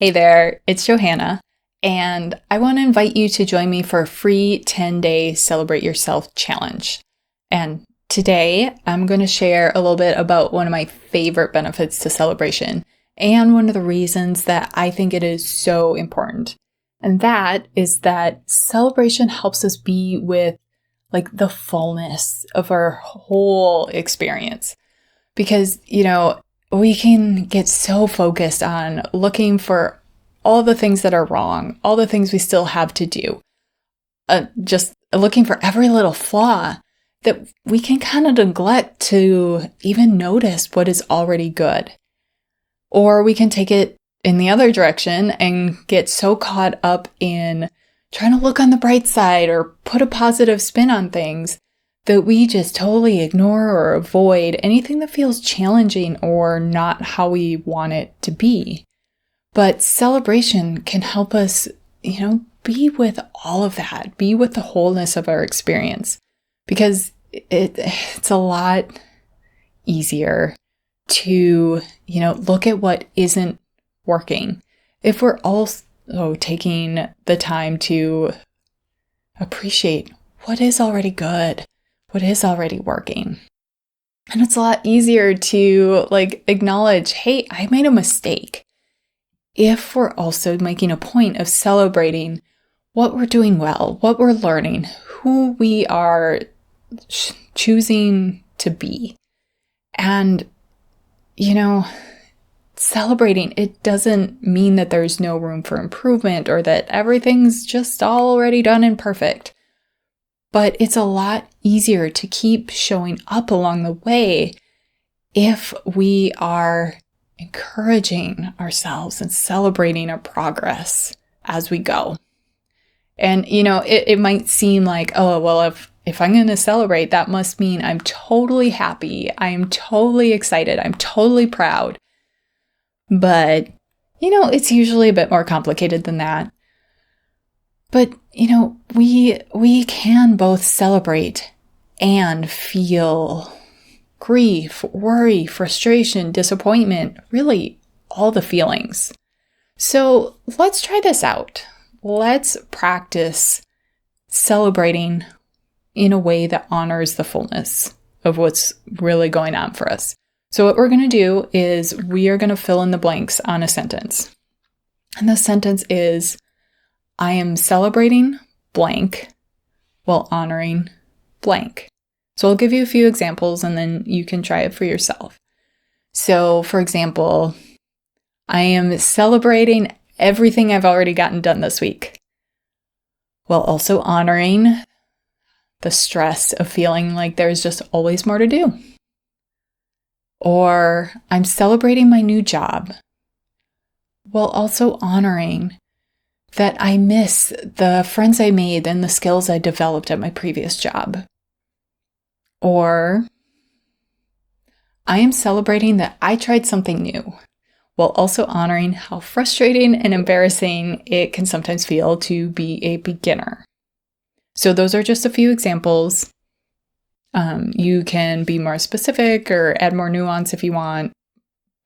Hey there, it's Johanna, and I want to invite you to join me for a free 10-day Celebrate Yourself challenge. And today, I'm going to share a little bit about one of my favorite benefits to celebration, and one of the reasons that I think it is so important. And that is that celebration helps us be with the fullness of our whole experience. Because, we can get so focused on looking for all the things that are wrong, all the things we still have to do, just looking for every little flaw that we can kind of neglect to even notice what is already good. Or we can take it in the other direction and get so caught up in trying to look on the bright side or put a positive spin on things that we just totally ignore or avoid anything that feels challenging or not how we want it to be. But celebration can help us, be with all of that, be with the wholeness of our experience, because it's a lot easier to, look at what isn't working if we're also taking the time to appreciate what is already good, what is already working. And it's a lot easier to acknowledge, hey, I made a mistake, if we're also making a point of celebrating what we're doing well, what we're learning, who we are choosing to be. And, celebrating, it doesn't mean that there's no room for improvement or that everything's just already done and perfect. But it's a lot easier to keep showing up along the way if we are encouraging ourselves and celebrating our progress as we go. And, it might seem like, oh, well, if I'm going to celebrate, that must mean I'm totally happy. I'm totally excited. I'm totally proud. But, it's usually a bit more complicated than that. But, we can both celebrate and feel grief, worry, frustration, disappointment, really all the feelings. So let's try this out. Let's practice celebrating in a way that honors the fullness of what's really going on for us. So what we're going to do is we are going to fill in the blanks on a sentence. And the sentence is, I am celebrating blank while honoring blank. So I'll give you a few examples and then you can try it for yourself. So for example, I am celebrating everything I've already gotten done this week, while also honoring the stress of feeling like there's just always more to do. Or I'm celebrating my new job, while also honoring that I miss the friends I made and the skills I developed at my previous job. Or I am celebrating that I tried something new, while also honoring how frustrating and embarrassing it can sometimes feel to be a beginner. So those are just a few examples. You can be more specific or add more nuance if you want,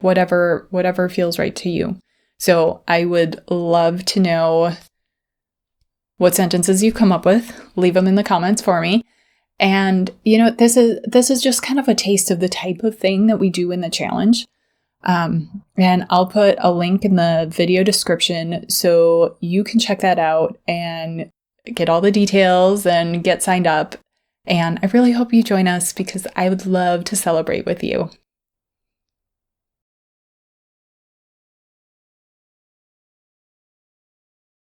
whatever feels right to you. So I would love to know what sentences you come up with. Leave them in the comments for me. And, this is just kind of a taste of the type of thing that we do in the challenge. And I'll put a link in the video description so you can check that out and get all the details and get signed up. And I really hope you join us because I would love to celebrate with you.